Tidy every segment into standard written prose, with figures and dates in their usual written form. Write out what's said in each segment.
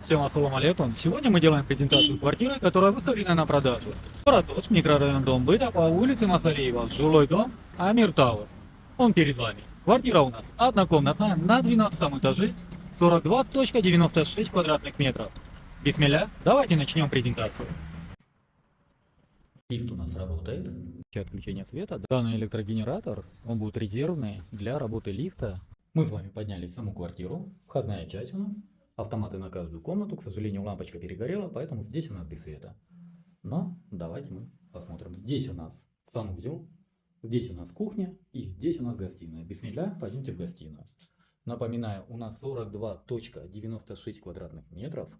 Всем ассаламу алейкум. Сегодня мы делаем презентацию квартиры, которая выставлена на продажу. Город Ош, микрорайон Дом Быта по улице Масалиева, жилой дом Амир Тауэр. Он перед вами. Квартира у нас однокомнатная на 12 этаже, 42,96 квадратных метров. Бисмилля, давайте начнем презентацию. Лифт у нас работает. Отключение света. Данный электрогенератор, он будет резервный для работы лифта. Мы с вами поднялись в саму квартиру. Входная часть у нас. Автоматы на каждую комнату. К сожалению, лампочка перегорела, поэтому здесь у нас без света. Но давайте мы посмотрим. Здесь у нас санузел, здесь у нас кухня и здесь у нас гостиная. Бисмилля, пойдемте в гостиную. Напоминаю, у нас 42,96 квадратных метров.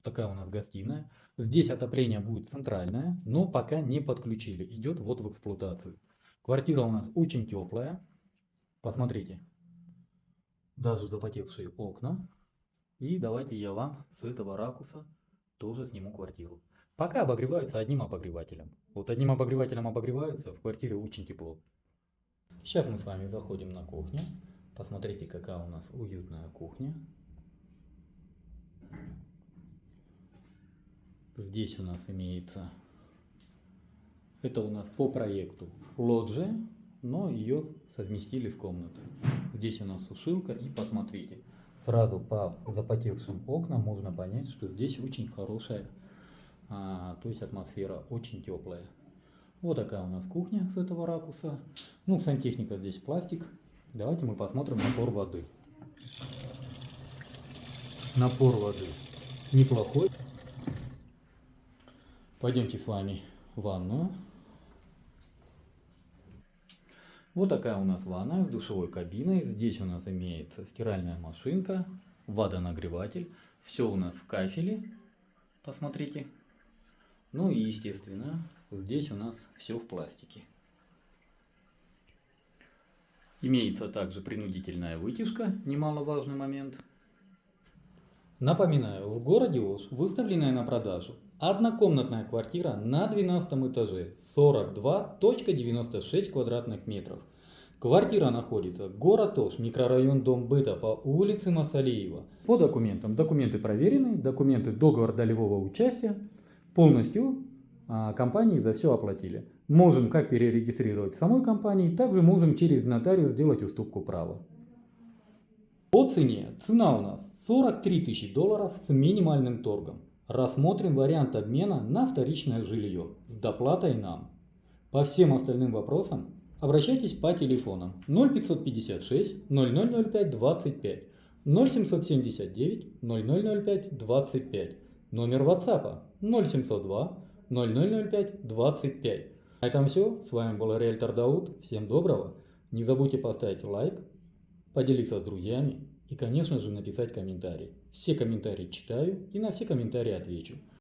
Такая у нас гостиная. Здесь отопление будет центральное, но пока не подключили. Идет вот в эксплуатацию. Квартира у нас очень теплая. Посмотрите. Даже запотевшие окна. И давайте я вам с этого ракурса тоже сниму квартиру. Пока обогреваются одним обогревателем. Вот одним обогревателем обогреваются, в квартире очень тепло. Сейчас мы с вами заходим на кухню. Посмотрите, какая у нас уютная кухня. Здесь у нас имеется, это у нас по проекту лоджия, но ее совместили с комнатой. Здесь у нас сушилка, и посмотрите, сразу по запотевшим окнам можно понять, что здесь очень хорошая, то есть атмосфера очень теплая. Вот такая у нас кухня с этого ракурса. Ну, сантехника здесь пластик. Давайте мы посмотрим напор воды. Напор воды неплохой. Пойдемте с вами в ванную. Вот такая у нас ванная с душевой кабиной. Здесь у нас имеется стиральная машинка, водонагреватель. Все у нас в кафеле. Посмотрите. Ну и естественно, здесь у нас все в пластике. Имеется также принудительная вытяжка, немаловажный момент. Напоминаю, в городе Ош выставленная на продажу однокомнатная квартира на 12 этаже, 42,96 квадратных метров. Квартира находится город Ош, микрорайон Дом Быта по улице Масалиева. По документам. Документы проверены, документы договор долевого участия. Полностью компании за все оплатили. Можем как перерегистрировать в самой компании, также можем через нотариус сделать уступку права. По цене. Цена у нас 43 тысячи долларов с минимальным торгом. Рассмотрим вариант обмена на вторичное жилье с доплатой нам. По всем остальным вопросам обращайтесь по телефонам 0556 0005 25, 0779 0005 25, номер WhatsApp 0702 0005 25. На этом все. С вами был риэлтор Дауд. Всем доброго. Не забудьте поставить лайк, поделиться с друзьями и, конечно же, написать комментарий. Все комментарии читаю и на все комментарии отвечу.